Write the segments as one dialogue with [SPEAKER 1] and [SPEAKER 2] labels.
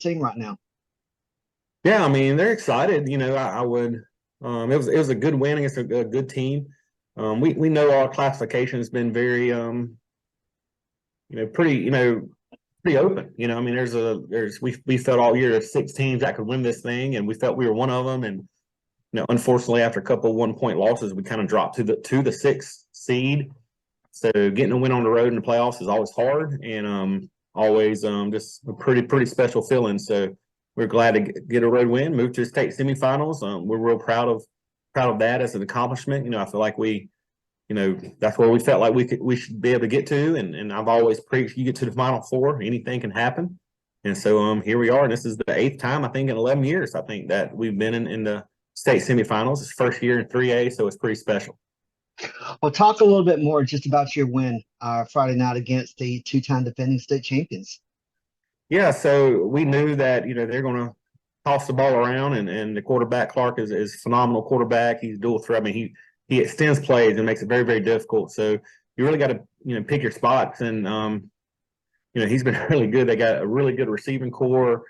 [SPEAKER 1] team right now?
[SPEAKER 2] Yeah, I mean they're excited. I would. It was a good win against a good team. We know our classification has been very pretty pretty open. I mean we felt all year there's 6 teams that could win this thing, and we felt we were one of them. And unfortunately, after a couple 1-point losses, we kind of dropped to the sixth seed. So getting a win on the road in the playoffs is always hard, and always just a pretty special feeling. So we're glad to get a road win, move to the state semifinals. We're real proud of that as an accomplishment. I feel like that's where we felt like we should be able to get to, and I've always preached you get to the Final Four, anything can happen. And so here we are, and this is the 8th time I think in 11 years I think that we've been in the state semifinals. It's first year in 3A, so it's pretty special.
[SPEAKER 1] Well, talk a little bit more just about your win Friday night against the two-time defending state champions.
[SPEAKER 2] Yeah, so we knew that they're going to toss the ball around, and the quarterback Clark is a phenomenal quarterback. He's dual threat. I mean, he extends plays and makes it very very difficult. So you really got to pick your spots, and he's been really good. They got a really good receiving core,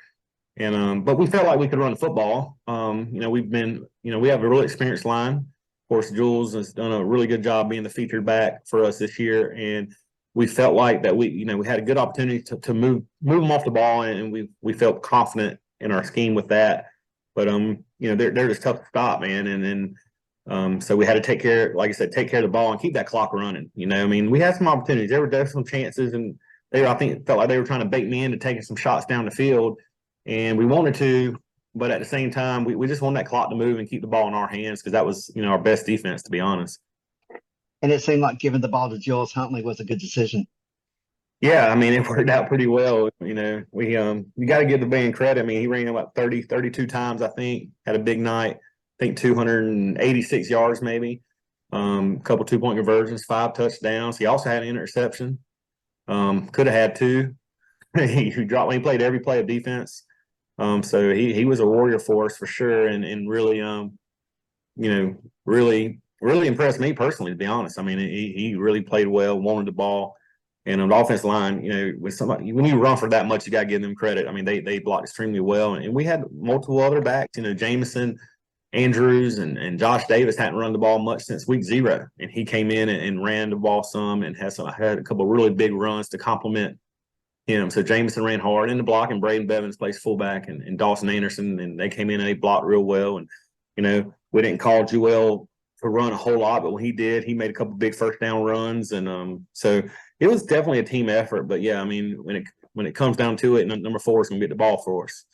[SPEAKER 2] and but we felt like we could run the football. We have a really experienced line. Of course, Jules has done a really good job being the featured back for us this year, and we felt like that we had a good opportunity to move them off the ball, and we felt confident in our scheme with that. But they're just tough to stop, man, and then so we had to take care of the ball and keep that clock running. I mean, we had some opportunities. There were some chances, and I think felt like they were trying to bait me into taking some shots down the field, and we wanted to, but at the same time, we just wanted that clock to move and keep the ball in our hands because that was our best defense, to be honest.
[SPEAKER 1] And it seemed like giving the ball to Jules Huntley was a good decision.
[SPEAKER 2] Yeah, I mean, it worked out pretty well. We you got to give the man credit. I mean, he ran about 32 times, I think, had a big night. I think 286 yards maybe. A couple 2-point conversions, 5 touchdowns. He also had an interception. Could have had 2. He dropped when he played every play of defense. So he was a warrior for us for sure, and really really impressed me personally, to be honest. I mean, he really played well, wanted the ball. And on the offensive line, when you run for that much, you got to give them credit. I mean, they blocked extremely well, and we had multiple other backs. Jameson, Andrews, and Josh Davis hadn't run the ball much since week 0, and he came in and ran the ball some and had a couple of really big runs to complement him. So Jameson ran hard in the block, and Braden Bevins plays fullback, and Dawson Anderson, and they came in and they blocked real well. And we didn't call Joel to run a whole lot, but when he did, he made a couple big first down runs, and so it was definitely a team effort. But yeah, I mean, when it comes down to it, number 4 is going to get the ball for us.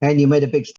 [SPEAKER 1] And you made a big